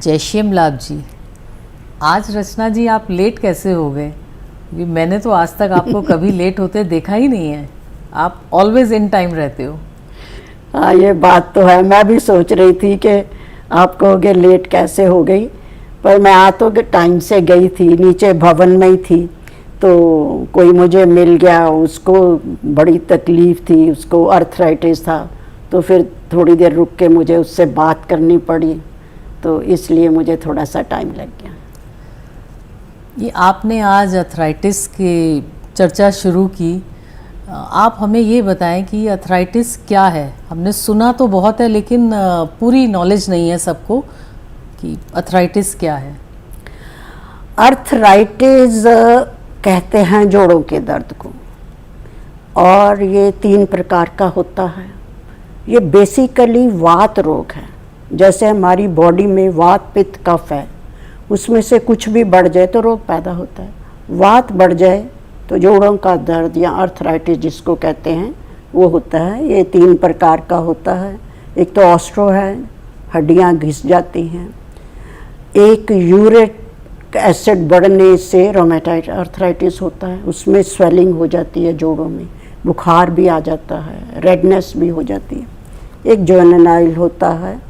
जय श्याम लाभ जी। आज रचना जी आप लेट कैसे हो गए? मैंने तो आज तक आपको कभी लेट होते देखा ही नहीं है। आप ऑलवेज इन टाइम रहते हो। हाँ, ये बात तो है। मैं भी सोच रही थी कि आप कहोगे लेट कैसे हो गई, पर मैं आ तो टाइम से गई थी, नीचे भवन में ही थी। तो कोई मुझे मिल गया, उसको बड़ी तकलीफ़ थी, उसको अर्थराइटिस था, तो फिर थोड़ी देर रुक के मुझे उससे बात करनी पड़ी, तो इसलिए मुझे थोड़ा सा टाइम लग गया। ये आपने आज अर्थराइटिस की चर्चा शुरू की। आप हमें ये बताएं कि अर्थराइटिस क्या है। हमने सुना तो बहुत है, लेकिन पूरी नॉलेज नहीं है सबको कि अर्थराइटिस क्या है। अर्थराइटिस कहते हैं जोड़ों के दर्द को, और ये 3 प्रकार का होता है। ये बेसिकली वात रोग है। जैसे हमारी बॉडी में वात पित्त कफ है, उसमें से कुछ भी बढ़ जाए तो रोग पैदा होता है। वात बढ़ जाए तो जोड़ों का दर्द या अर्थराइटिस जिसको कहते हैं वो होता है। ये 3 प्रकार का होता है। एक तो ऑस्ट्रो है, हड्डियां घिस जाती हैं। एक यूरिक एसिड बढ़ने से रोमेटाइड अर्थराइटिस होता है, उसमें स्वेलिंग हो जाती है जोड़ों में, बुखार भी आ जाता है, रेडनेस भी हो जाती है। एक जुवेनाइल होता है,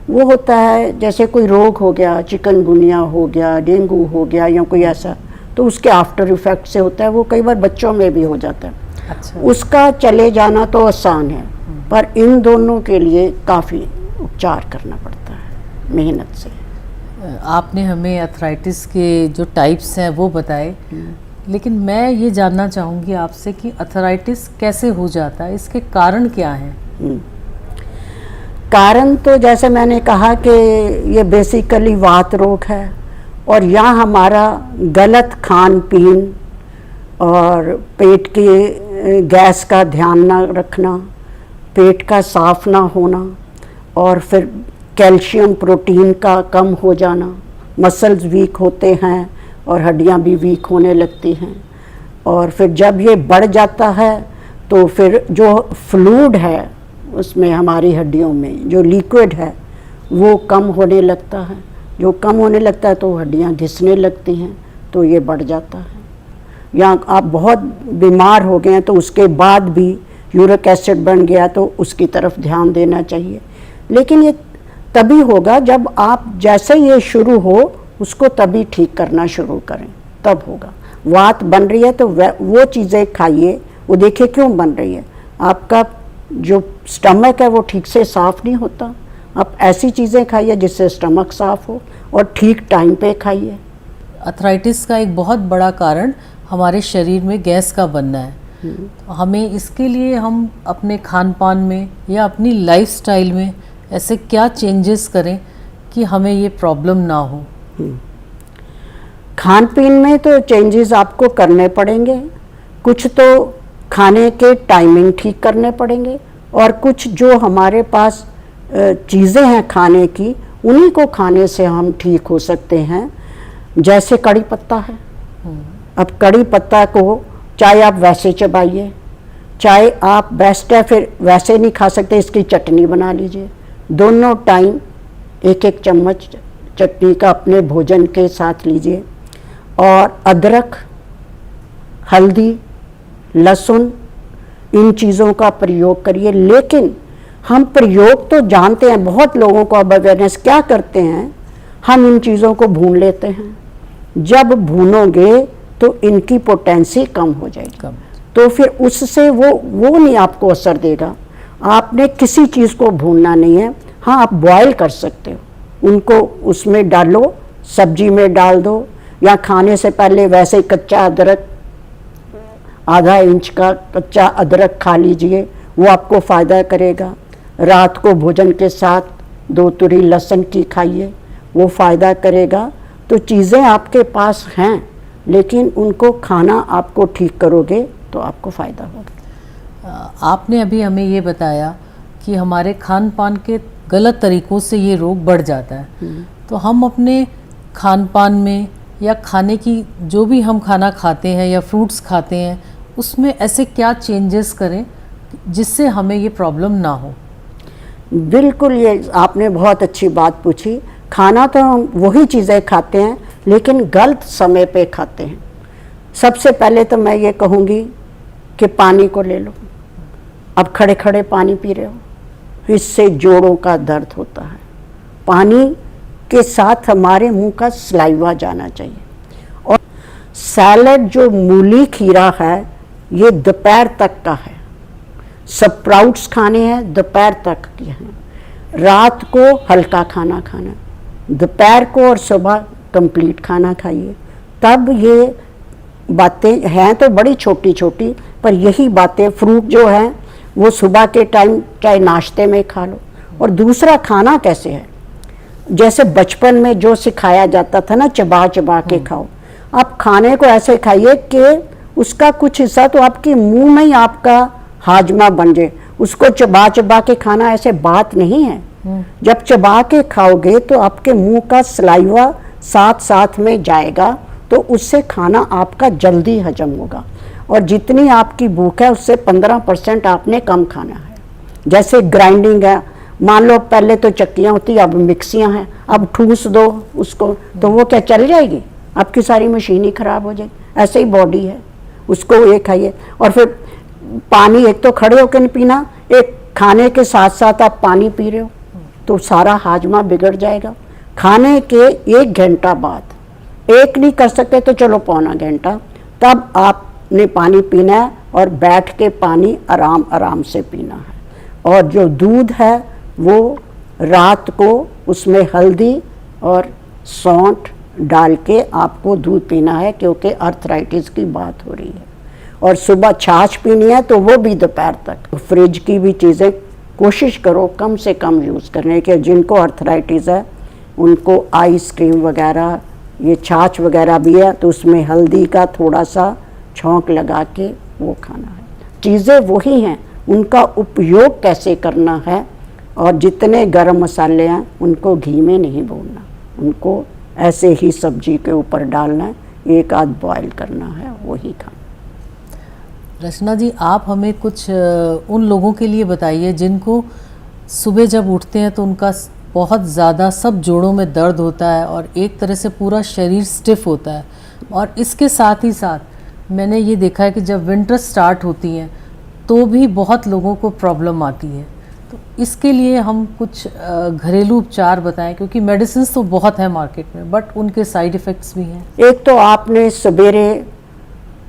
वो होता है जैसे कोई रोग हो गया, चिकनगुनिया हो गया, डेंगू हो गया या कोई ऐसा, तो उसके आफ्टर इफेक्ट से होता है। वो कई बार बच्चों में भी हो जाता है। अच्छा। उसका चले जाना तो आसान है, पर इन दोनों के लिए काफ़ी उपचार करना पड़ता है मेहनत से। आपने हमें अर्थराइटिस के जो टाइप्स हैं वो बताए, लेकिन मैं ये जानना चाहूँगी आपसे कि अर्थराइटिस कैसे हो जाता है, इसके कारण क्या हैं? कारण तो जैसे मैंने कहा कि ये बेसिकली वात रोग है, और यहाँ हमारा गलत खान पीन और पेट की गैस का ध्यान ना रखना, पेट का साफ ना होना, और फिर कैल्शियम प्रोटीन का कम हो जाना, मसल्स वीक होते हैं और हड्डियाँ भी वीक होने लगती हैं। और फिर जब ये बढ़ जाता है तो फिर जो फ्लूइड है उसमें हमारी हड्डियों में जो लिक्विड है वो कम होने लगता है। जो कम होने लगता है तो हड्डियाँ घिसने लगती हैं, तो ये बढ़ जाता है। या आप बहुत बीमार हो गए हैं तो उसके बाद भी यूरिक एसिड बढ़ गया तो उसकी तरफ ध्यान देना चाहिए। लेकिन ये तभी होगा जब आप जैसे ये शुरू हो उसको तभी ठीक करना शुरू करें, तब होगा। वात बन रही है तो वो चीज़ें खाइए, वो देखिए क्यों बन रही है। आपका जो स्टमक है वो ठीक से साफ़ नहीं होता, आप ऐसी चीज़ें खाइए जिससे स्टमक साफ़ हो, और ठीक टाइम पे खाइए। अर्थराइटिस का एक बहुत बड़ा कारण हमारे शरीर में गैस का बनना है। तो हमें इसके लिए हम अपने खान पान में या अपनी लाइफस्टाइल में ऐसे क्या चेंजेस करें कि हमें ये प्रॉब्लम ना हो? खान पीन में तो चेंजेस आपको करने पड़ेंगे। कुछ तो खाने के टाइमिंग ठीक करने पड़ेंगे, और कुछ जो हमारे पास चीज़ें हैं खाने की, उन्हीं को खाने से हम ठीक हो सकते हैं। जैसे कड़ी पत्ता है, अब कड़ी पत्ता को चाहे आप वैसे चबाइए, चाहे आप बेस्ट है फिर वैसे नहीं खा सकते, इसकी चटनी बना लीजिए। दोनों टाइम 1-1 चम्मच चटनी का अपने भोजन के साथ लीजिए। और अदरक, हल्दी, लहसुन, इन चीज़ों का प्रयोग करिए। लेकिन हम प्रयोग तो जानते हैं, बहुत लोगों को अब अवेयरनेस क्या करते हैं, हम इन चीज़ों को भून लेते हैं। जब भूनोगे तो इनकी पोटेंसी कम हो जाएगी, तो फिर उससे वो नहीं आपको असर देगा। आपने किसी चीज़ को भूनना नहीं है। हाँ, आप बॉयल कर सकते हो, उनको उसमें डालो, सब्जी में डाल दो, या खाने से पहले वैसे ही कच्चा अदरक, आधा इंच का कच्चा अदरक खा लीजिए, वो आपको फ़ायदा करेगा। रात को भोजन के साथ 2 तुरी लहसुन की खाइए, वो फ़ायदा करेगा। तो चीज़ें आपके पास हैं, लेकिन उनको खाना आपको ठीक करोगे तो आपको फ़ायदा होगा। आपने अभी हमें ये बताया कि हमारे खान पान के गलत तरीक़ों से ये रोग बढ़ जाता है। तो हम अपने खान पान में या खाने की जो भी हम खाना खाते हैं या फ्रूट्स खाते हैं, उसमें ऐसे क्या चेंजेस करें जिससे हमें ये प्रॉब्लम ना हो? बिल्कुल, ये आपने बहुत अच्छी बात पूछी। खाना तो हम वही चीज़ें खाते हैं लेकिन गलत समय पे खाते हैं। सबसे पहले तो मैं ये कहूँगी कि पानी को ले लो। अब खड़े खड़े पानी पी रहे हो, इससे जोड़ों का दर्द होता है। पानी के साथ हमारे मुंह का सलाइवा जाना चाहिए। और सैलड जो मूली खीरा है ये दोपहर तक का है, स्प्राउट्स खाने हैं दोपहर तक के हैं, रात को हल्का खाना खाना, दोपहर को और सुबह कंप्लीट खाना खाइए। तब ये बातें हैं तो बड़ी छोटी छोटी, पर यही बातें फ्रूट जो हैं वो सुबह के टाइम चाहे नाश्ते में खा लो। और दूसरा खाना कैसे है, जैसे बचपन में जो सिखाया जाता था ना, चबा चबा के खाओ। आप खाने को ऐसे खाइए कि उसका कुछ हिस्सा तो आपके मुंह में ही आपका हाजमा बन जाए। उसको चबा चबा के खाना ऐसे बात नहीं है। जब चबा के खाओगे तो आपके मुंह का सलाइवा साथ साथ में जाएगा, तो उससे खाना आपका जल्दी हजम होगा। और जितनी आपकी भूख है उससे 15% आपने कम खाना है। जैसे ग्राइंडिंग है, मान लो पहले तो चक्कियाँ होती, अब मिक्सियाँ हैं, अब ठूस दो उसको तो वो क्या चल जाएगी? आपकी सारी मशीन ही खराब हो जाएगी। ऐसे ही बॉडी है, उसको ये खाइए। और फिर पानी एक तो खड़े होकर नहीं पीना, एक खाने के साथ साथ आप पानी पी रहे हो तो सारा हाजमा बिगड़ जाएगा। खाने के 1 घंटा बाद, एक नहीं कर सकते तो चलो पौना घंटा, तब आपने पानी पीना है और बैठ के पानी आराम आराम से पीना है। और जो दूध है वो रात को उसमें हल्दी और सौंठ डाल के आपको दूध पीना है, क्योंकि अर्थराइटिस की बात हो रही है। और सुबह छाछ पीनी है तो वो भी दोपहर तक। फ्रिज की भी चीज़ें कोशिश करो कम से कम यूज़ करने के। जिनको अर्थराइटिस है उनको आइसक्रीम वगैरह, ये छाछ वगैरह भी है तो उसमें हल्दी का थोड़ा सा छौंक लगा के वो खाना है। चीज़ें वही हैं, उनका उपयोग कैसे करना है। और जितने गरम मसाले हैं उनको घी में नहीं भूनना, उनको ऐसे ही सब्जी के ऊपर डालना है, एक आध बॉयल करना है, वही खाना। रचना जी, आप हमें कुछ उन लोगों के लिए बताइए जिनको सुबह जब उठते हैं तो उनका बहुत ज़्यादा सब जोड़ों में दर्द होता है और एक तरह से पूरा शरीर स्टिफ होता है। और इसके साथ ही साथ मैंने ये देखा है कि जब विंटर स्टार्ट होती हैं तो भी बहुत लोगों को प्रॉब्लम आती है। तो इसके लिए हम कुछ घरेलू उपचार बताएं, क्योंकि मेडिसिन तो बहुत है मार्केट में बट उनके साइड इफ़ेक्ट्स भी हैं। एक तो आपने सवेरे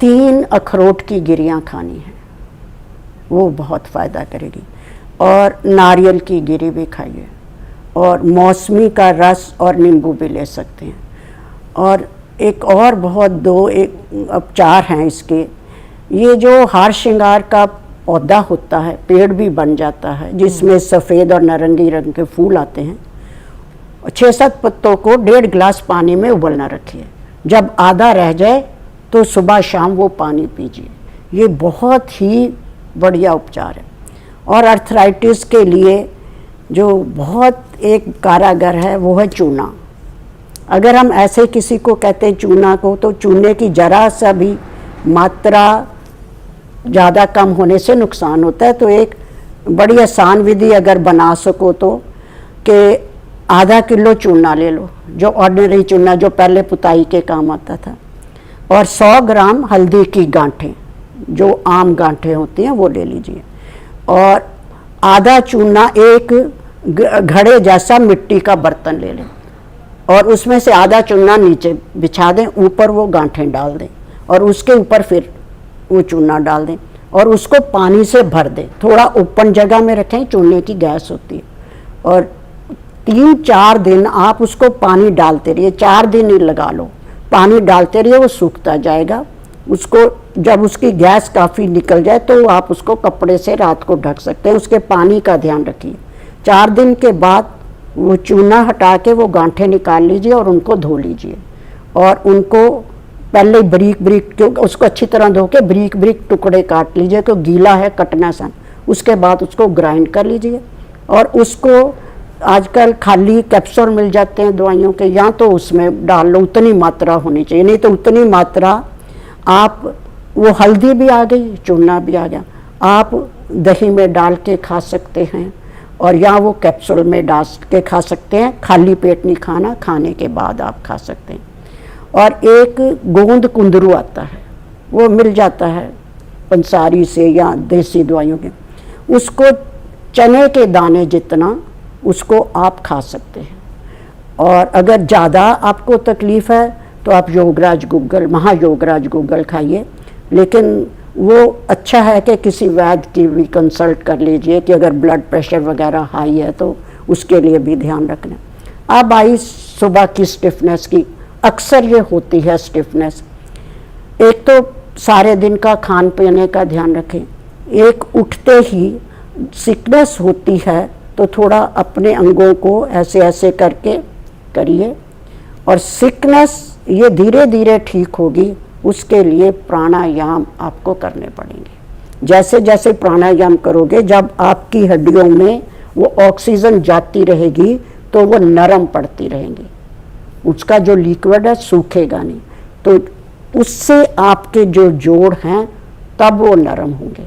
3 अखरोट की गिरियाँ खानी है, वो बहुत फ़ायदा करेगी। और नारियल की गिरी भी खाइए, और मौसमी का रस और नींबू भी ले सकते हैं। और एक और बहुत 2 एक उपचार हैं इसके। ये जो हार श्रृंगार का पौधा होता है, पेड़ भी बन जाता है, जिसमें सफ़ेद और नारंगी रंग के फूल आते हैं। 6-7 पत्तों को 1.5 गिलास पानी में उबलना रखिए। जब आधा रह जाए तो सुबह शाम वो पानी पीजिए। ये बहुत ही बढ़िया उपचार है। और अर्थराइटिस के लिए जो बहुत एक कारागर है वो है चूना। अगर हम ऐसे किसी को कहते हैं चूना को, तो चूने की जरा सा भी मात्रा ज़्यादा कम होने से नुकसान होता है। तो एक बड़ी आसान विधि अगर बना सको तो कि आधा किलो चूना ले लो, जो ऑर्डिनरी चूना जो पहले पुताई के काम आता था, और 100 ग्राम हल्दी की गांठें, जो आम गांठें होती हैं वो ले लीजिए। और आधा चूना एक घड़े जैसा मिट्टी का बर्तन ले लें और उसमें से आधा चूना नीचे बिछा दें, ऊपर वो गांठें डाल दें और उसके ऊपर फिर वो चूना डाल दें और उसको पानी से भर दें। थोड़ा ओपन जगह में रखें, चूने की गैस होती है। और 3-4 दिन आप उसको पानी डालते रहिए, 4 दिन ही लगा लो, पानी डालते रहिए, वो सूखता जाएगा। उसको जब उसकी गैस काफ़ी निकल जाए तो आप उसको कपड़े से रात को ढक सकते हैं। उसके पानी का ध्यान रखिए। 4 दिन के बाद वो चूना हटा के वो गांठें निकाल लीजिए और उनको धो लीजिए। और उनको पहले बरीक बरीक उसको अच्छी तरह धो के बरीक बरीक टुकड़े काट लीजिए, क्योंकि गीला है कटना आसान। उसके बाद उसको ग्राइंड कर लीजिए और उसको आजकल खाली कैप्सूल मिल जाते हैं दवाइयों के, या तो उसमें डाल लो, उतनी मात्रा होनी चाहिए, नहीं तो उतनी मात्रा आप, वो हल्दी भी आ गई, चूना भी आ गया, आप दही में डाल के खा सकते हैं। और या वो कैप्सूल में डाल के खा सकते हैं, खाली पेट नहीं खाना, खाने के बाद आप खा सकते हैं। और एक गोंद कुंदरू आता है, वो मिल जाता है पंसारी से या देसी दवाइयों के, उसको चने के दाने जितना उसको आप खा सकते हैं। और अगर ज़्यादा आपको तकलीफ़ है तो आप योगराज गुग्गल, महायोगराज गुग्गल खाइए, लेकिन वो अच्छा है कि किसी वैद्य की भी कंसल्ट कर लीजिए कि अगर ब्लड प्रेशर वगैरह हाई है तो उसके लिए भी ध्यान रखना। अब आई सुबह की स्टिफनेस की, अक्सर ये होती है स्टिफनेस। एक तो सारे दिन का खान पीने का ध्यान रखें, एक उठते ही सिकनेस होती है तो थोड़ा अपने अंगों को ऐसे ऐसे करके करिए, और सिकनेस ये धीरे धीरे ठीक होगी, उसके लिए प्राणायाम आपको करने पड़ेंगे। जैसे जैसे प्राणायाम करोगे, जब आपकी हड्डियों में वो ऑक्सीजन जाती रहेगी तो वो नरम पड़ती रहेंगी, उसका जो लिक्विड है सूखेगा नहीं, तो उससे आपके जो जोड़ हैं तब वो नरम होंगे।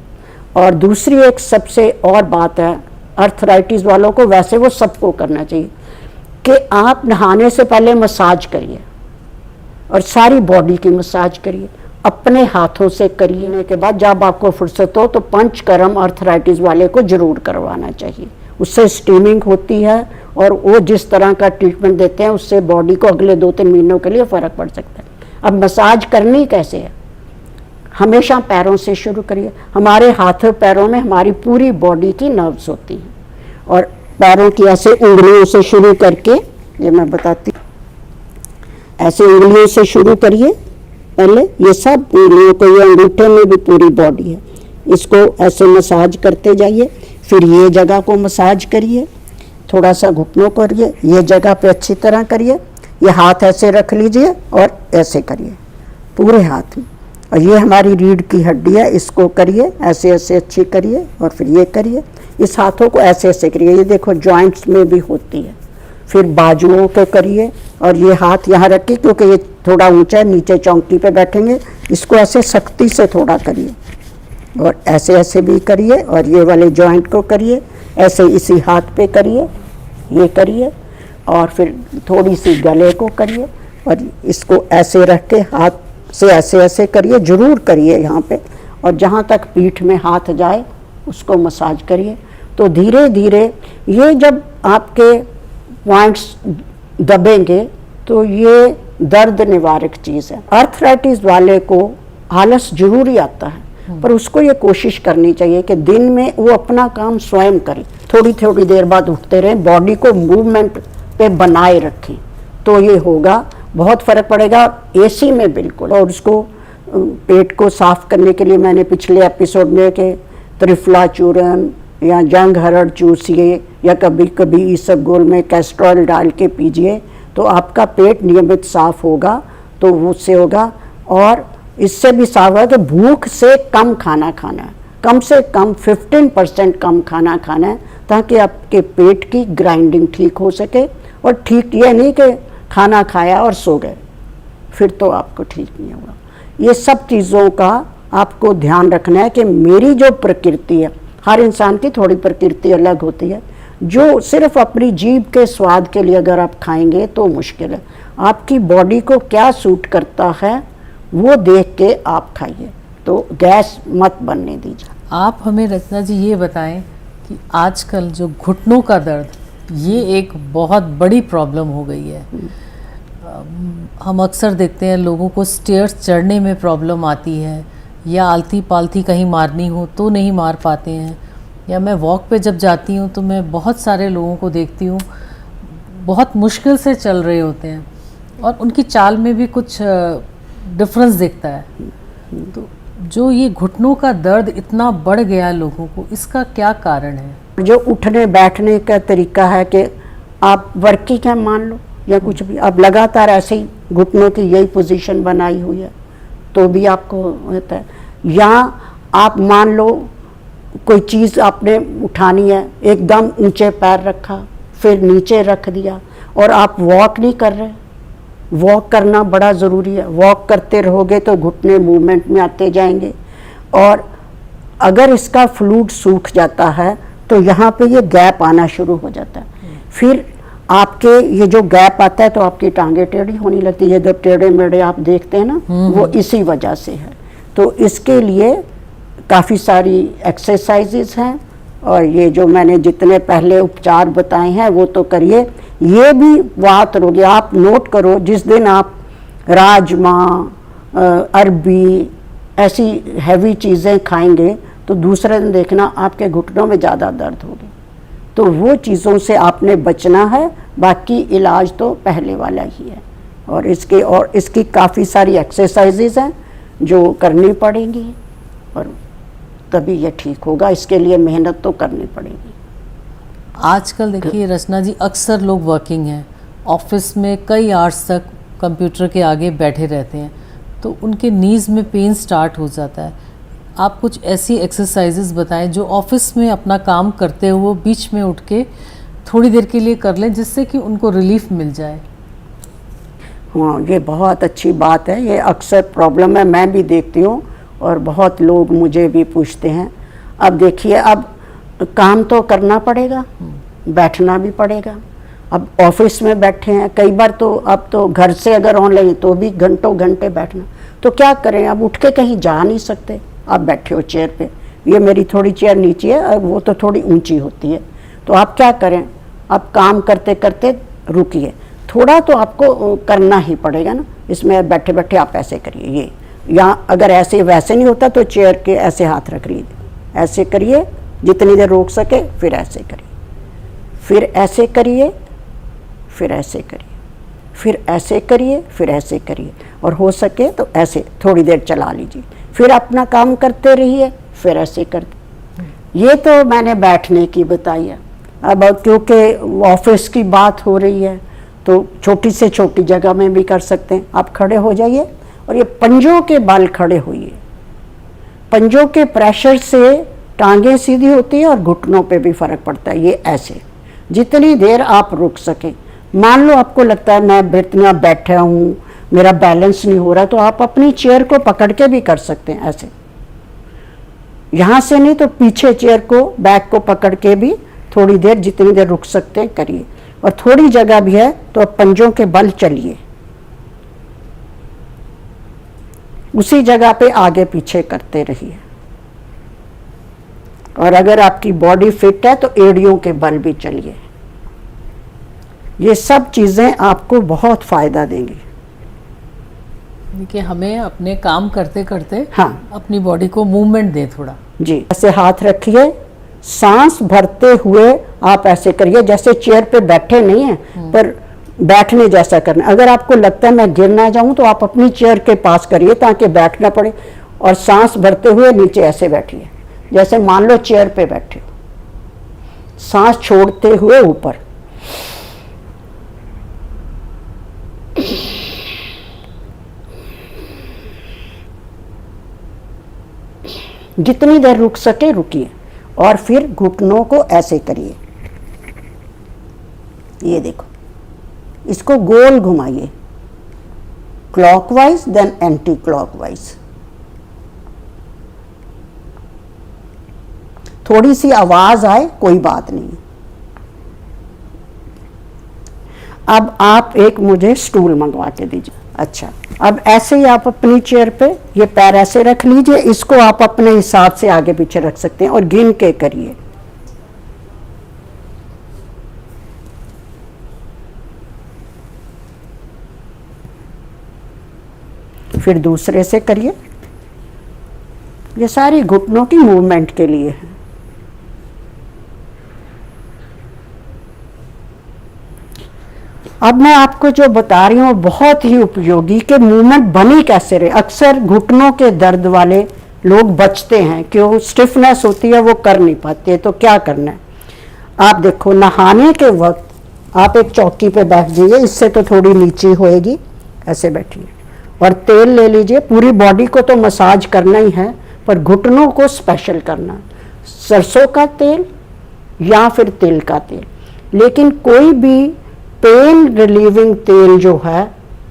और दूसरी एक सबसे और बात है, अर्थराइटिस वालों को, वैसे वो सबको करना चाहिए कि आप नहाने से पहले मसाज करिए और सारी बॉडी की मसाज करिए, अपने हाथों से करिए। के बाद जब आपको फुर्सत हो तो पंचकर्म अर्थराइटिस वाले को जरूर करवाना चाहिए, उससे स्टीमिंग होती है और वो जिस तरह का ट्रीटमेंट देते हैं उससे बॉडी को अगले 2-3 महीनों के लिए फ़र्क पड़ सकता है। अब मसाज करनी कैसे है? हमेशा पैरों से शुरू करिए। हमारे हाथों पैरों में हमारी पूरी बॉडी की नर्व्स होती हैं, और पैरों की ऐसे उंगलियों से शुरू करके, ये मैं बताती, ऐसे उंगलियों से शुरू करिए पहले, ये सब उंगलियों को, ये अंगूठे में भी पूरी बॉडी है, इसको ऐसे मसाज करते जाइए। फिर ये जगह को मसाज करिए, थोड़ा सा घुटनों करिए, ये जगह पे अच्छी तरह करिए, ये हाथ ऐसे रख लीजिए और ऐसे करिए पूरे हाथ में। और ये हमारी रीढ़ की हड्डी है, इसको करिए ऐसे ऐसे अच्छी करिए, और फिर ये करिए, इस हाथों को ऐसे ऐसे करिए, ये देखो जॉइंट्स में भी होती है। फिर बाजुओं को करिए, और ये हाथ यहाँ रखिए क्योंकि ये थोड़ा ऊंचा है, नीचे चौंकी पे बैठेंगे, इसको ऐसे सख्ती से थोड़ा करिए, और ऐसे ऐसे भी करिए, और ये वाले जॉइंट को करिए, ऐसे इसी हाथ पे करिए, ये करिए, और फिर थोड़ी सी गले को करिए, और इसको ऐसे रख के हाथ से ऐसे ऐसे करिए, जरूर करिए यहाँ पे, और जहाँ तक पीठ में हाथ जाए उसको मसाज करिए। तो धीरे धीरे ये जब आपके पॉइंट्स दबेंगे तो ये दर्द निवारक चीज़ है। अर्थराइटिस वाले को आलस जरूर ही आता है, पर उसको ये कोशिश करनी चाहिए कि दिन में वो अपना काम स्वयं करे, थोड़ी थोड़ी देर बाद उठते रहें, बॉडी को मूवमेंट पे बनाए रखें, तो ये होगा, बहुत फ़र्क पड़ेगा। एसी में बिल्कुल। और उसको पेट को साफ करने के लिए मैंने पिछले एपिसोड में कि त्रिफला चूर्ण या जंग हरड़ चूसिए, या कभी कभी इसबगोल में कैस्ट्रॉल डाल के पीजिए, तो आपका पेट नियमित साफ होगा, तो उससे होगा। और इससे भी साफ है कि भूख से कम खाना खाना है, कम से कम 15% कम खाना खाना है, ताकि आपके पेट की ग्राइंडिंग ठीक हो सके। और ठीक ये नहीं कि खाना खाया और सो गए, फिर तो आपको ठीक नहीं होगा। ये सब चीज़ों का आपको ध्यान रखना है कि मेरी जो प्रकृति है, हर इंसान की थोड़ी प्रकृति अलग होती है, जो सिर्फ अपनी जीभ के स्वाद के लिए अगर आप खाएंगे तो मुश्किल है। आपकी बॉडी को क्या सूट करता है वो देख के आप खाइए, तो गैस मत बनने दीजिए। आप हमें रचना जी ये बताएं कि आजकल जो घुटनों का दर्द, ये एक बहुत बड़ी प्रॉब्लम हो गई है। हम अक्सर देखते हैं लोगों को स्टेयर्स चढ़ने में प्रॉब्लम आती है, या आलती पालती कहीं मारनी हो तो नहीं मार पाते हैं, या मैं वॉक पे जब जाती हूँ तो मैं बहुत सारे लोगों को देखती हूँ बहुत मुश्किल से चल रहे होते हैं, और उनकी चाल में भी कुछ डिफरेंस दिखता है। तो जो ये घुटनों का दर्द इतना बढ़ गया है लोगों को, इसका क्या कारण है? जो उठने बैठने का तरीका है कि आप वर्किंग है मान लो या कुछ भी, अब लगातार ऐसे ही घुटनों की यही पोजीशन बनाई हुई है तो भी आपको होता है। या आप मान लो कोई चीज़ आपने उठानी है, एकदम ऊंचे पैर रखा, फिर नीचे रख दिया, और आप वॉक नहीं कर रहे। वॉक करना बड़ा ज़रूरी है। वॉक करते रहोगे तो घुटने मूवमेंट में आते जाएंगे, और अगर इसका फ्लूइड सूख जाता है तो यहाँ पे ये गैप आना शुरू हो जाता है। फिर आपके ये जो गैप आता है तो आपकी टांगे टेढ़ी होने लगती है, ये जो टेढ़े मेढ़े आप देखते हैं ना, वो इसी वजह से है। तो इसके लिए काफ़ी सारी एक्सरसाइजेज हैं, और ये जो मैंने जितने पहले उपचार बताए हैं वो तो करिए। ये भी बात होगी, आप नोट करो, जिस दिन आप राजमा, अरबी, ऐसी हैवी चीज़ें खाएंगे तो दूसरे दिन देखना आपके घुटनों में ज़्यादा दर्द होगी। तो वो चीज़ों से आपने बचना है, बाकी इलाज तो पहले वाला ही है। और इसकी काफ़ी सारी एक्सरसाइजेज हैं जो करनी पड़ेंगी, और तभी ये ठीक होगा। इसके लिए मेहनत तो करनी पड़ेगी। आजकल देखिए रचना जी, अक्सर लोग वर्किंग हैं, ऑफिस में कई आवर्स तक कंप्यूटर के आगे बैठे रहते हैं, तो उनके नीज़ में पेन स्टार्ट हो जाता है। आप कुछ ऐसी एक्सरसाइजेस बताएं जो ऑफिस में अपना काम करते हुए बीच में उठ के थोड़ी देर के लिए कर लें, जिससे कि उनको रिलीफ मिल जाए। हाँ, ये बहुत अच्छी बात है। ये अक्सर प्रॉब्लम है, मैं भी देखती हूँ, और बहुत लोग मुझे भी पूछते हैं। अब देखिए, अब काम तो करना पड़ेगा, बैठना भी पड़ेगा। अब ऑफिस में बैठे हैं, कई बार तो अब तो घर से अगर ऑनलाइन तो भी घंटों घंटे बैठना, तो क्या करें, अब उठ के कहीं जा नहीं सकते। आप बैठे हो चेयर पे, ये मेरी थोड़ी चेयर नीचे है, अब वो तो थोड़ी ऊंची होती है, तो आप क्या करें, आप काम करते करते रुकिए, थोड़ा तो आपको करना ही पड़ेगा ना। इसमें बैठे बैठे आप ऐसे करिए, ये, या अगर ऐसे वैसे नहीं होता तो चेयर के ऐसे हाथ रख लीजिए, ऐसे करिए जितनी देर रोक सके, फिर ऐसे करिए, फिर ऐसे करिए, फिर ऐसे करिए, फिर ऐसे करिए, फिर ऐसे करिए, और हो सके तो ऐसे थोड़ी देर चला लीजिए, फिर अपना काम करते रहिए, फिर ऐसे करते। ये तो मैंने बैठने की बताई है। अब क्योंकि ऑफिस की बात हो रही है तो छोटी से छोटी जगह में भी कर सकते हैं। आप खड़े हो जाइए और ये पंजों के बल खड़े होइए। पंजों के प्रेशर से टांगें सीधी होती है और घुटनों पे भी फर्क पड़ता है। ये ऐसे जितनी देर आप रुक सकें। मान लो आपको लगता है मैं इतना बैठा हूँ, मेरा बैलेंस नहीं हो रहा, तो आप अपनी चेयर को पकड़ के भी कर सकते हैं ऐसे, यहाँ से नहीं तो पीछे चेयर को, बैक को पकड़ के भी थोड़ी देर, जितनी देर रुक सकते हैं करिए। और थोड़ी जगह भी है तो आप पंजों के बल चलिए, उसी जगह पे आगे पीछे करते रहिए। और अगर आपकी बॉडी फिट है तो एड़ियों के बल भी चलिए। ये सब चीजें आपको बहुत फायदा देंगी। देखिए, हमें अपने काम करते करते हाँ, अपनी बॉडी को मूवमेंट दें थोड़ा। जी, ऐसे हाथ रखिए, सांस भरते हुए आप ऐसे करिए जैसे चेयर पे बैठे नहीं है, पर बैठने जैसा करना। अगर आपको लगता है मैं गिर ना जाऊं तो आप अपनी चेयर के पास करिए ताकि बैठना पड़े, और सांस भरते हुए नीचे ऐसे बैठिए जैसे मान लो चेयर पे बैठे हो, सांस छोड़ते हुए ऊपर। जितनी देर रुक सके रुकिए, और फिर घुटनों को ऐसे करिए। ये देखो, इसको गोल घुमाइए, क्लॉकवाइज देन एंटी क्लॉकवाइज। थोड़ी सी आवाज आए कोई बात नहीं। अब आप एक मुझे स्टूल मंगवा के दीजिए। अच्छा, अब ऐसे ही आप अपनी चेयर पे ये पैर ऐसे रख लीजिए, इसको आप अपने हिसाब से आगे पीछे रख सकते हैं और गिन के करिए। फिर दूसरे से करिए। ये सारी घुटनों की मूवमेंट के लिए है। अब मैं आपको जो बता रही हूँ बहुत ही उपयोगी, कि मूवमेंट बनी कैसे रहे। अक्सर घुटनों के दर्द वाले लोग बचते हैं, क्यों, स्टिफनेस होती है, वो कर नहीं पाते। तो क्या करना है, आप देखो, नहाने के वक्त आप एक चौकी पे बैठ जाइए, इससे तो थोड़ी नीची होएगी, ऐसे बैठिए, और तेल ले लीजिए। पूरी बॉडी को तो मसाज करना ही है, पर घुटनों को स्पेशल करना। सरसों का तेल या फिर तिल का तेल, लेकिन कोई भी पेन रिलीविंग तेल जो है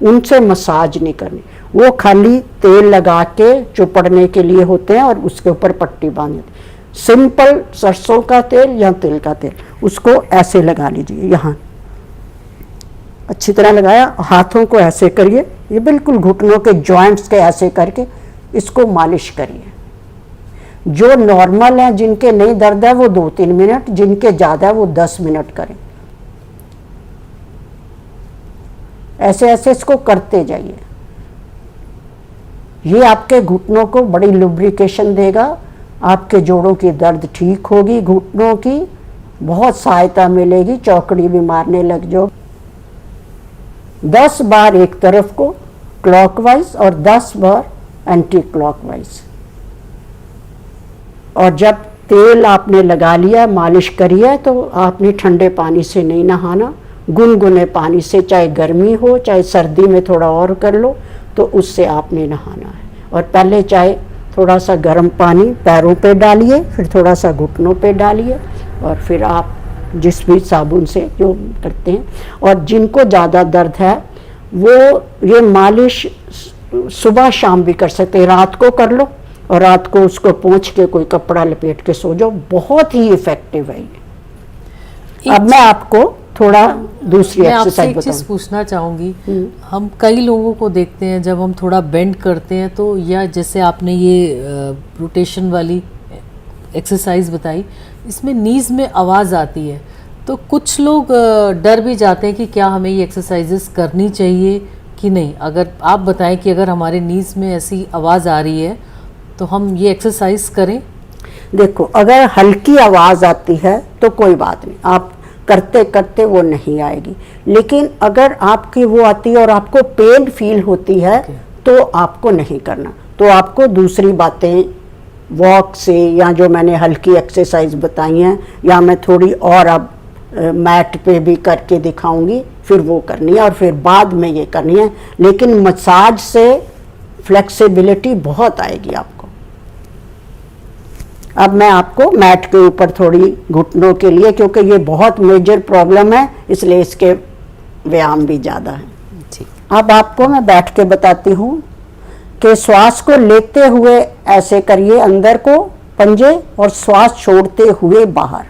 उनसे मसाज नहीं करनी। वो खाली तेल लगा के चुपड़ने के लिए होते हैं और उसके ऊपर पट्टी बांध देते। सिंपल सरसों का तेल या तिल का तेल, उसको ऐसे लगा लीजिए, यहाँ अच्छी तरह लगाया, हाथों को ऐसे करिए, ये बिल्कुल घुटनों के जॉइंट्स के ऐसे करके इसको मालिश करिए। जो नॉर्मल हैं, जिनके नहीं दर्द है वो 2-3 मिनट, जिनके ज़्यादा है वो 10 मिनट करें। ऐसे ऐसे इसको करते जाइए। ये आपके घुटनों को बड़ी लुब्रिकेशन देगा, आपके जोड़ों की दर्द ठीक होगी, घुटनों की बहुत सहायता मिलेगी, चौकड़ी भी मारने लग जाओ। 10 बार एक तरफ को क्लॉकवाइज और 10 बार एंटी क्लॉकवाइज। और जब तेल आपने लगा लिया, मालिश करी है, तो आपने ठंडे पानी से नहीं नहाना, गुनगुने पानी से, चाहे गर्मी हो चाहे सर्दी में थोड़ा और कर लो, तो उससे आपने नहाना है। और पहले चाहे थोड़ा सा गर्म पानी पैरों पे डालिए, फिर थोड़ा सा घुटनों पे डालिए, और फिर आप जिस भी साबुन से जो करते हैं। और जिनको ज़्यादा दर्द है वो ये मालिश सुबह शाम भी कर सकते हैं, रात को कर लो और रात को उसको पोंछ के कोई कपड़ा लपेट के सो जाओ, बहुत ही इफेक्टिव है ये। अब मैं आपको थोड़ा दूसरी मैं आपसे एक्सरसाइज एक चीज़ बताऊं। पूछना चाहूँगी, हम कई लोगों को देखते हैं जब हम थोड़ा बेंड करते हैं तो, या जैसे आपने ये रोटेशन वाली एक्सरसाइज बताई, इसमें नीज़ में आवाज़ आती है, तो कुछ लोग डर भी जाते हैं कि क्या हमें ये एक्सरसाइजेस करनी चाहिए कि नहीं। अगर आप बताएं कि अगर हमारे नीज़ में ऐसी आवाज़ आ रही है तो हम ये एक्सरसाइज करें। देखो, अगर हल्की आवाज़ आती है तो कोई बात नहीं, आप करते करते वो नहीं आएगी। लेकिन अगर आपकी वो आती है और आपको पेन फील होती है तो आपको नहीं करना। तो आपको दूसरी बातें वॉक से, या जो मैंने हल्की एक्सरसाइज बताई हैं, या मैं थोड़ी और अब मैट पे भी करके दिखाऊंगी, फिर वो करनी है, और फिर बाद में ये करनी है। लेकिन मसाज से फ्लेक्सिबिलिटी बहुत आएगी आपको। अब मैं आपको मैट के ऊपर थोड़ी घुटनों के लिए, क्योंकि ये बहुत मेजर प्रॉब्लम है, इसलिए इसके व्यायाम भी ज़्यादा है। अब आपको मैं बैठ के बताती हूँ कि श्वास को लेते हुए ऐसे करिए अंदर को पंजे, और श्वास छोड़ते हुए बाहर,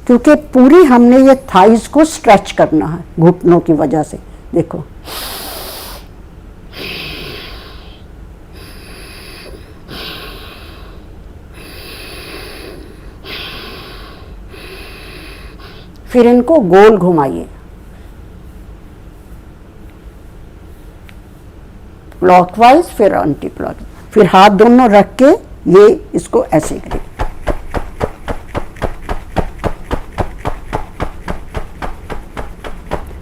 क्योंकि पूरी हमने ये थाइज को स्ट्रेच करना है घुटनों की वजह से। देखो, फिर इनको गोल घुमाइए, क्लॉकवाइज फिर एंटी क्लॉकवाइज, फिर हाथ दोनों रख के ये इसको ऐसे करिए।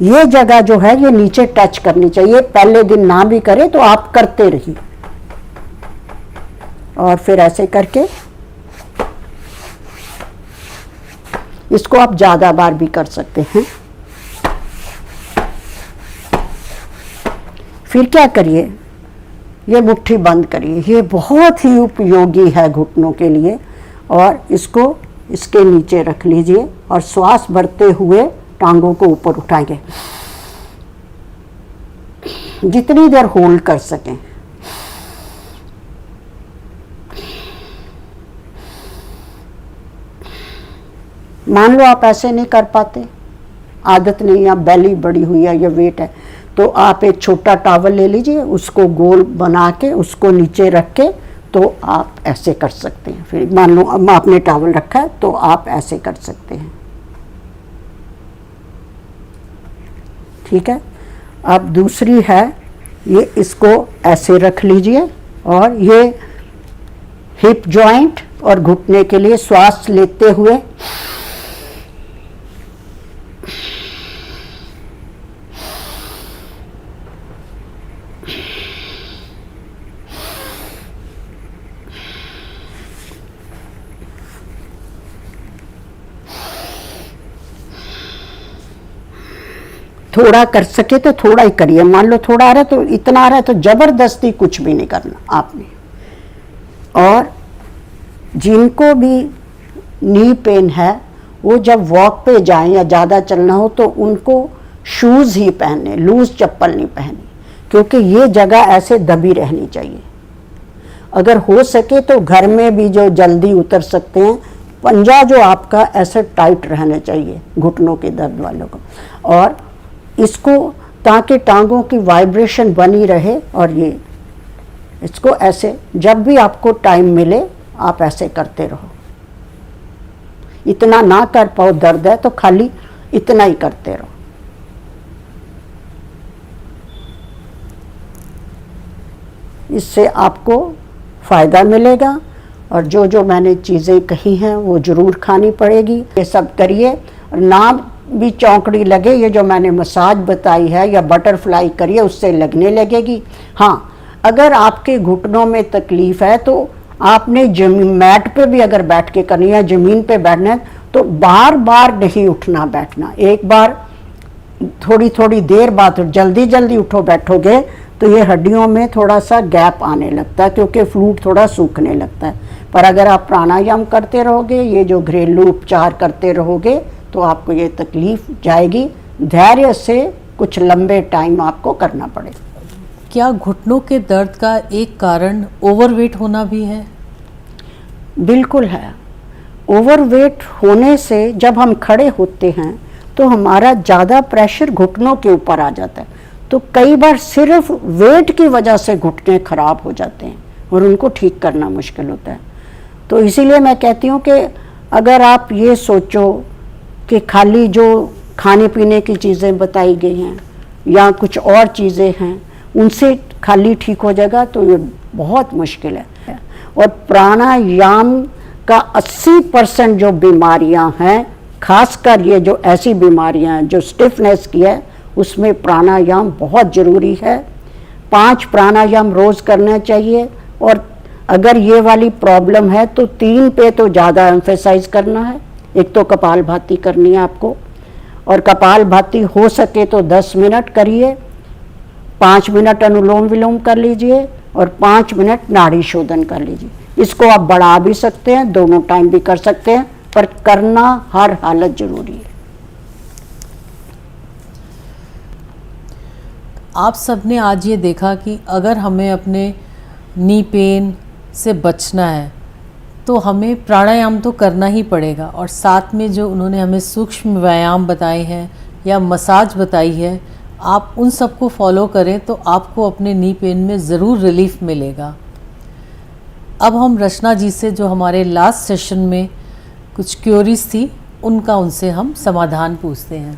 ये जगह जो है ये नीचे टच करनी चाहिए। पहले दिन ना भी करे तो आप करते रहिए, और फिर ऐसे करके इसको आप ज़्यादा बार भी कर सकते हैं। फिर क्या करिए, ये मुट्ठी बंद करिए, ये बहुत ही उपयोगी है घुटनों के लिए। और इसको इसके नीचे रख लीजिए और श्वास भरते हुए टांगों को ऊपर उठाएंगे, जितनी देर होल्ड कर सकें। मान लो आप ऐसे नहीं कर पाते, आदत नहीं है, बेली बड़ी हुई है या वेट है, तो आप एक छोटा टॉवल ले लीजिए, उसको गोल बना के उसको नीचे रख के तो आप ऐसे कर सकते हैं। फिर मान लो अब आपने टॉवल रखा है तो आप ऐसे कर सकते हैं। ठीक है। अब दूसरी है, ये इसको ऐसे रख लीजिए, और ये हिप जॉइंट और घुटने के लिए श्वास लेते हुए थोड़ा कर सके तो थोड़ा ही करिए। मान लो थोड़ा आ रहा है तो इतना आ रहा है तो जबरदस्ती कुछ भी नहीं करना आपने। और जिनको भी नी पेन है वो जब वॉक पे जाएं या ज़्यादा चलना हो तो उनको शूज़ ही पहने, लूज चप्पल नहीं पहनी, क्योंकि ये जगह ऐसे दबी रहनी चाहिए। अगर हो सके तो घर में भी जो जल्दी उतर सकते हैं, पंजा जो आपका ऐसे टाइट रहना चाहिए घुटनों के दर्द वालों को, और इसको ताकि टांगों की वाइब्रेशन बनी रहे। और ये इसको ऐसे जब भी आपको टाइम मिले आप ऐसे करते रहो। इतना ना कर पाओ, दर्द है तो खाली इतना ही करते रहो। इससे आपको फायदा मिलेगा। और जो जो मैंने चीज़ें कही हैं वो ज़रूर खानी पड़ेगी। ये सब करिए, ना भी चौंकड़ी लगे, ये जो मैंने मसाज बताई है या बटरफ्लाई करिए, उससे लगने लगेगी। हाँ, अगर आपके घुटनों में तकलीफ़ है तो आपने जमीन मैट पे भी अगर बैठ के करनी है, ज़मीन पे बैठना है, तो बार बार नहीं उठना बैठना। एक बार थोड़ी थोड़ी देर बाद जल्दी जल्दी उठो बैठोगे तो ये हड्डियों में थोड़ा सा गैप आने लगता है, क्योंकि फ्लूइड थोड़ा सूखने लगता है। पर अगर आप प्राणायाम करते रहोगे, ये जो घरेलू उपचार करते रहोगे, तो आपको ये तकलीफ जाएगी। धैर्य से कुछ लंबे टाइम आपको करना पड़ेगा। क्या घुटनों के दर्द का एक कारण ओवरवेट होना भी है? बिल्कुल है। ओवरवेट होने से जब हम खड़े होते हैं तो हमारा ज़्यादा प्रेशर घुटनों के ऊपर आ जाता है, तो कई बार सिर्फ वेट की वजह से घुटने खराब हो जाते हैं और उनको ठीक करना मुश्किल होता है। तो इसीलिए मैं कहती हूँ कि अगर आप ये सोचो कि खाली जो खाने पीने की चीज़ें बताई गई हैं या कुछ और चीज़ें हैं उनसे खाली ठीक हो जाएगा, तो ये बहुत मुश्किल है। और प्राणायाम का 80% जो बीमारियां हैं, खासकर ये जो ऐसी बीमारियां हैं जो स्टिफनेस की है, उसमें प्राणायाम बहुत ज़रूरी है। 5 प्राणायाम रोज़ करना चाहिए। और अगर ये वाली प्रॉब्लम है तो 3 पे तो ज़्यादा एम्फेसाइज करना है। एक तो कपालभाति करनी है आपको, और कपालभाति हो सके तो 10 मिनट करिए, 5 मिनट अनुलोम विलोम कर लीजिए और 5 मिनट नाड़ी शोधन कर लीजिए। इसको आप बढ़ा भी सकते हैं, दोनों टाइम भी कर सकते हैं, पर करना हर हालत जरूरी है। आप सबने आज ये देखा कि अगर हमें अपने नी पेन से बचना है तो हमें प्राणायाम तो करना ही पड़ेगा, और साथ में जो उन्होंने हमें सूक्ष्म व्यायाम बताए हैं या मसाज बताई है, आप उन सबको फॉलो करें तो आपको अपने नी पेन में ज़रूर रिलीफ मिलेगा। अब हम रचना जी से जो हमारे लास्ट सेशन में कुछ क्यूरीज थी उनका उनसे हम समाधान पूछते हैं।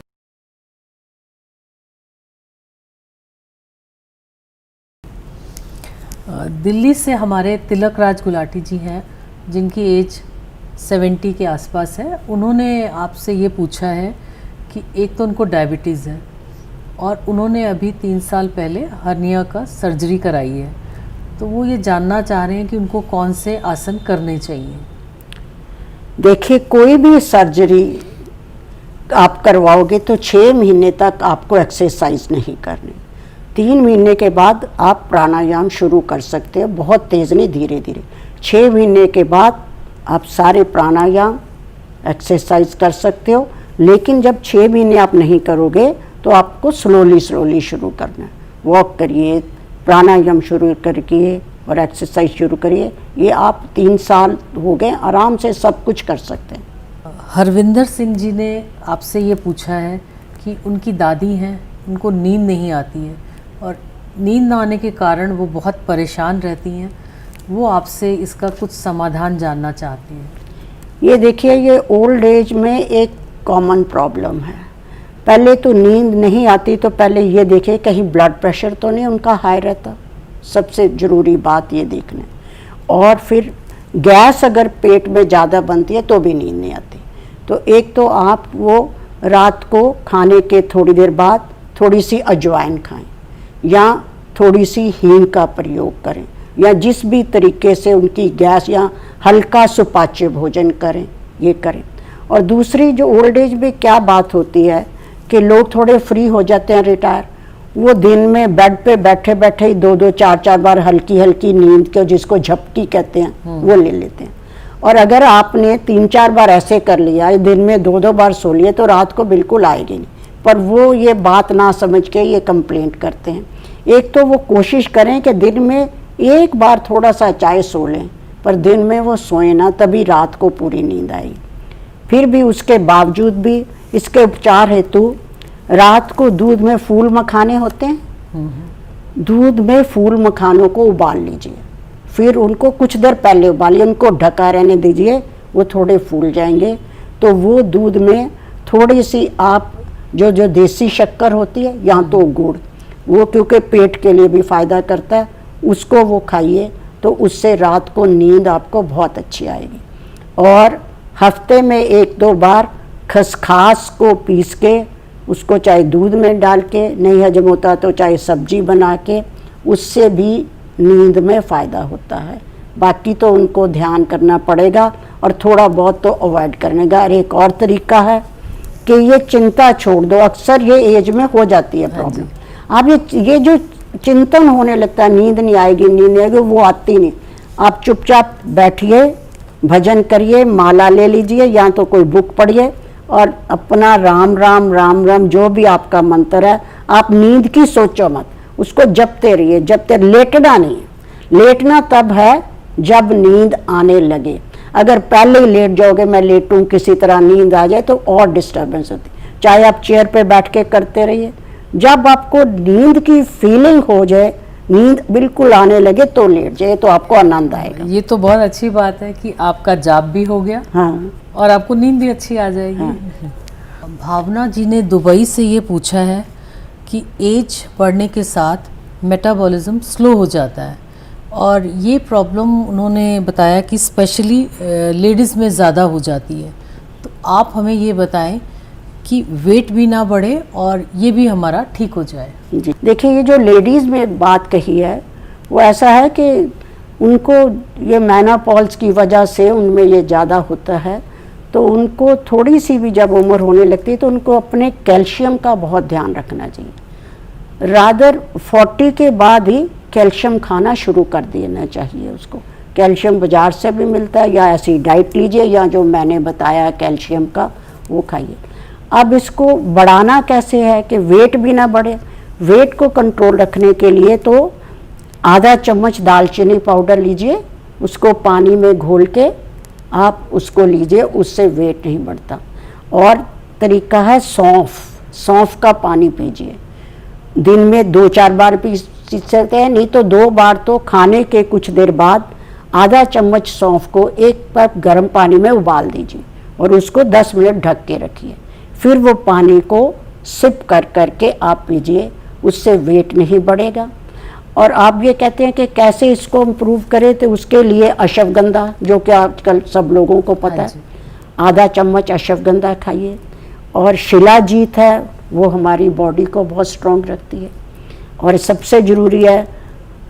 दिल्ली से हमारे तिलक राज गुलाटी जी हैं, जिनकी एज 70 के आसपास है। उन्होंने आपसे ये पूछा है कि एक तो उनको डायबिटीज़ है और उन्होंने अभी 3 साल पहले हर्निया का सर्जरी कराई है, तो वो ये जानना चाह रहे हैं कि उनको कौन से आसन करने चाहिए। देखिए, कोई भी सर्जरी आप करवाओगे तो 6 महीने तक आपको एक्सरसाइज नहीं करनी। 3 महीने के बाद आप प्राणायाम शुरू कर सकते हो, बहुत तेज़ नहीं, धीरे धीरे। 6 महीने के बाद आप सारे प्राणायाम एक्सरसाइज कर सकते हो। लेकिन जब 6 महीने आप नहीं करोगे तो आपको स्लोली शुरू करना है। वॉक करिए, प्राणायाम शुरू करिए और एक्सरसाइज शुरू करिए। ये आप 3 साल हो गए, आराम से सब कुछ कर सकते हैं। हरविंदर सिंह जी ने आपसे ये पूछा है कि उनकी दादी हैं, उनको नींद नहीं आती है और नींद ना आने के कारण वो बहुत परेशान रहती हैं। वो आपसे इसका कुछ समाधान जानना चाहती हैं। ये देखिए, ये ओल्ड एज में एक कॉमन प्रॉब्लम है। पहले तो नींद नहीं आती तो पहले ये देखिए कहीं ब्लड प्रेशर तो नहीं उनका हाई रहता, सबसे ज़रूरी बात ये देखना। और फिर गैस अगर पेट में ज़्यादा बनती है तो भी नींद नहीं आती। तो एक तो आप वो रात को खाने के थोड़ी देर बाद थोड़ी सी अजवाइन खाएं या थोड़ी सी हींग का प्रयोग करें, या जिस भी तरीके से उनकी गैस, या हल्का सुपाच्य भोजन करें, ये करें। और दूसरी जो ओल्ड एज में क्या बात होती है कि लोग थोड़े फ्री हो जाते हैं, रिटायर, वो दिन में बेड पे बैठे बैठे ही 2-2 4-4 बार हल्की हल्की नींद के, जिसको झपकी कहते हैं, वो ले लेते हैं। और अगर आपने 3-4 बार ऐसे कर लिया, दिन में 2-2 बार सो लिए, तो रात को बिल्कुल आएगी नहीं। पर वो ये बात ना समझ के ये कंप्लेंट करते हैं। एक तो वो कोशिश करें कि दिन में एक बार थोड़ा सा चाहे सो लें, पर दिन में वो सोए ना, तभी रात को पूरी नींद आएगी। फिर भी उसके बावजूद भी इसके उपचार हेतु रात को दूध में फूल मखाने होते हैं, दूध में फूल मखानों को उबाल लीजिए, फिर उनको कुछ देर पहले उबालिए, उनको ढका रहने दीजिए, वो थोड़े फूल जाएंगे। तो वो दूध में थोड़ी सी आप जो देसी शक्कर होती है या तो गुड़, वो क्योंकि पेट के लिए भी फ़ायदा करता है, उसको वो खाइए, तो उससे रात को नींद आपको बहुत अच्छी आएगी। और हफ्ते में 1-2 बार खसखस को पीस के उसको चाहे दूध में डाल के, नहीं हजम होता तो चाहे सब्जी बना के, उससे भी नींद में फ़ायदा होता है। बाकी तो उनको ध्यान करना पड़ेगा और थोड़ा बहुत तो अवॉइड करने का। और एक और तरीका है कि ये चिंता छोड़ दो, अक्सर ये एज में हो जाती है प्रॉब्लम। आप ये जो चिंतन होने लगता है, नींद नहीं आएगी, नींद नहीं आएगी, वो आती नहीं। आप चुपचाप बैठिए, भजन करिए, माला ले लीजिए या तो कोई बुक पढ़िए और अपना राम राम राम राम जो भी आपका मंत्र है, आप नींद की सोचो मत, उसको जपते रहिए, जपते। लेटना नहीं है, लेटना तब है जब नींद आने लगे। अगर पहले ही लेट जाओगे, मैं लेटूं किसी तरह नींद आ जाए, तो और डिस्टर्बेंस होती। चाहे आप चेयर पे बैठ के करते रहिए, जब आपको नींद की फीलिंग हो जाए, नींद बिल्कुल आने लगे तो लेट जाए, तो आपको आनंद आएगा। ये तो बहुत अच्छी बात है कि आपका जाप भी हो गया, हाँ, और आपको नींद भी अच्छी आ जाएगी। हाँ। भावना जी ने दुबई से ये पूछा है कि एज बढ़ने के साथ मेटाबॉलिज्म स्लो हो जाता है, और ये प्रॉब्लम उन्होंने बताया कि स्पेशली लेडीज़ में ज़्यादा हो जाती है। तो आप हमें ये बताएं कि वेट भी ना बढ़े और ये भी हमारा ठीक हो जाए। जी देखिए, ये जो लेडीज़ में बात कही है, वो ऐसा है कि उनको ये मेनोपॉज की वजह से उनमें ये ज़्यादा होता है। तो उनको थोड़ी सी भी जब उम्र होने लगती है तो उनको अपने कैल्शियम का बहुत ध्यान रखना चाहिए। रादर 40 के बाद ही कैल्शियम खाना शुरू कर देना चाहिए उसको। कैल्शियम बाज़ार से भी मिलता है, या ऐसी डाइट लीजिए, या जो मैंने बताया कैल्शियम का वो खाइए। अब इसको बढ़ाना कैसे है कि वेट भी ना बढ़े। वेट को कंट्रोल रखने के लिए तो आधा चम्मच दालचीनी पाउडर लीजिए, उसको पानी में घोल के आप उसको लीजिए, उससे वेट नहीं बढ़ता। और तरीका है सौंफ का पानी पीजिए, दिन में 2-4 बार पी सकते हैं, नहीं तो 2 बार। तो खाने के कुछ देर बाद आधा चम्मच सौंफ को 1 कप गर्म पानी में उबाल दीजिए और उसको 10 मिनट ढक के रखिए। फिर वो पानी को सिप कर करके आप पीजिए, उससे वेट नहीं बढ़ेगा। और आप ये कहते हैं कि कैसे इसको इम्प्रूव करें, तो उसके लिए अश्वगंधा, जो कि आजकल सब लोगों को पता है, आधा चम्मच अश्वगंधा खाइए। और शिलाजीत है, वो हमारी बॉडी को बहुत स्ट्रॉन्ग रखती है। और सबसे ज़रूरी है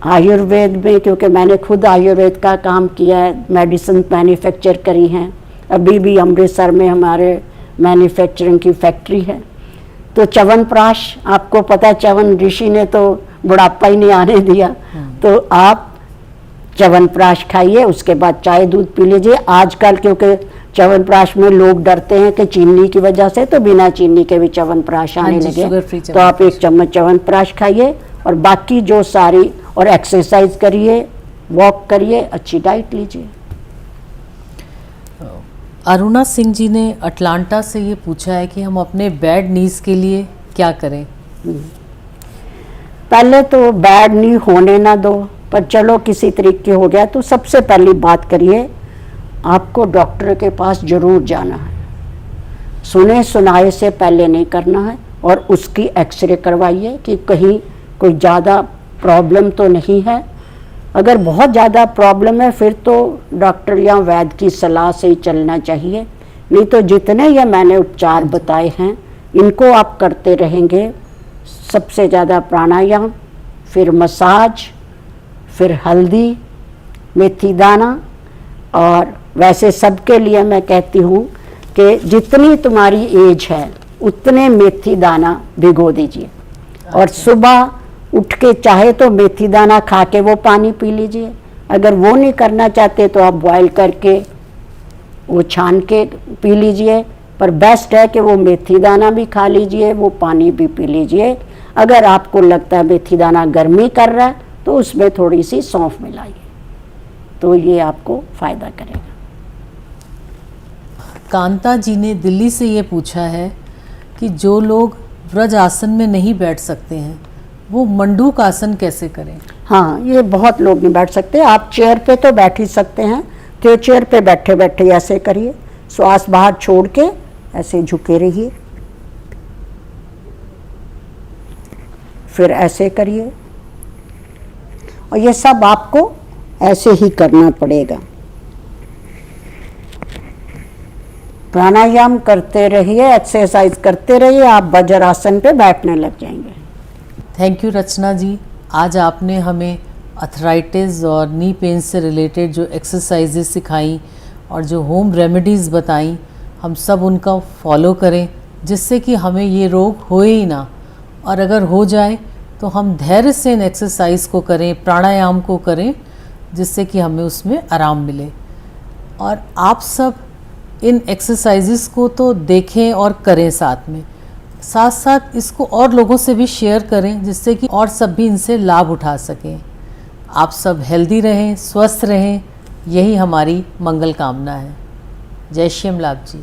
आयुर्वेद में, क्योंकि मैंने खुद आयुर्वेद का काम किया है, मेडिसिन मैन्युफैक्चर करी हैं, अभी भी अमृतसर में हमारे मैन्युफैक्चरिंग की फैक्ट्री है। तो च्यवनप्राश, आपको पता है च्यवन ऋषि ने तो बुढ़ापा ही नहीं आने दिया, तो आप च्यवनप्राश खाइए, उसके बाद चाय दूध पी लीजिए। आजकल क्योंकि च्यवनप्राश में लोग डरते हैं कि चीनी की वजह से, तो बिना चीनी के भी च्यवनप्राश आने लगे, तो आप 1 चम्मच च्यवनप्राश खाइए। और बाकी जो सारी, और एक्सरसाइज करिए, वॉक करिए, अच्छी डाइट लीजिए। अरुणा सिंह जी ने अटलांटा से ये पूछा है कि हम अपने बैड नीज के लिए क्या करें। पहले तो बैड नी होने ना दो, पर चलो किसी तरीके हो गया, तो सबसे पहली बात करिए, आपको डॉक्टर के पास जरूर जाना है। सुने सुनाए से पहले नहीं करना है, और उसकी एक्सरे करवाइए कि कहीं कोई ज़्यादा प्रॉब्लम तो नहीं है। अगर बहुत ज़्यादा प्रॉब्लम है, फिर तो डॉक्टर या वैद्य की सलाह से ही चलना चाहिए। नहीं तो जितने ये मैंने उपचार बताए हैं, इनको आप करते रहेंगे। सबसे ज़्यादा प्राणायाम, फिर मसाज, फिर हल्दी, मेथी दाना। और वैसे सबके लिए मैं कहती हूँ कि जितनी तुम्हारी एज है उतने मेथी दाना भिगो दीजिए, और सुबह उठ के चाहे तो मेथी दाना खा के वो पानी पी लीजिए। अगर वो नहीं करना चाहते तो आप बॉयल करके वो छान के पी लीजिए, पर बेस्ट है कि वो मेथी दाना भी खा लीजिए, वो पानी भी पी लीजिए। अगर आपको लगता है मेथी दाना गर्मी कर रहा है, तो तो उसमें थोड़ी सी सौंफ मिलाइए, तो ये आपको फ़ायदा करेगा। कांता जी ने दिल्ली से ये पूछा है कि जो लोग व्रज आसन में नहीं बैठ सकते हैं वो मंडूक आसन कैसे करें? हाँ, ये बहुत लोग नहीं बैठ सकते। आप चेयर पे तो बैठ ही सकते हैं, तो चेयर पे बैठे बैठे ऐसे करिए, श्वास बाहर छोड़ के ऐसे झुके रहिए, फिर ऐसे करिए, और ये सब आपको ऐसे ही करना पड़ेगा। प्राणायाम करते रहिए, एक्सरसाइज करते रहिए, आप वज्रासन पे बैठने लग जाएंगे। थैंक यू रचना जी, आज आपने हमें अर्थराइटिस और नी पेन से रिलेटेड जो एक्सरसाइजेज सिखाई और जो होम रेमेडीज़ बताई, हम सब उनका फॉलो करें जिससे कि हमें ये रोग होए ही ना, और अगर हो जाए तो हम धैर्य से इन एक्सरसाइज को करें, प्राणायाम को करें, जिससे कि हमें उसमें आराम मिले। और आप सब इन एक्सरसाइजेस को तो देखें और करें, साथ साथ इसको और लोगों से भी शेयर करें जिससे कि और सब भी इनसे लाभ उठा सकें। आप सब हेल्दी रहें, स्वस्थ रहें, यही हमारी मंगल कामना है। जय श्री लाभ जी।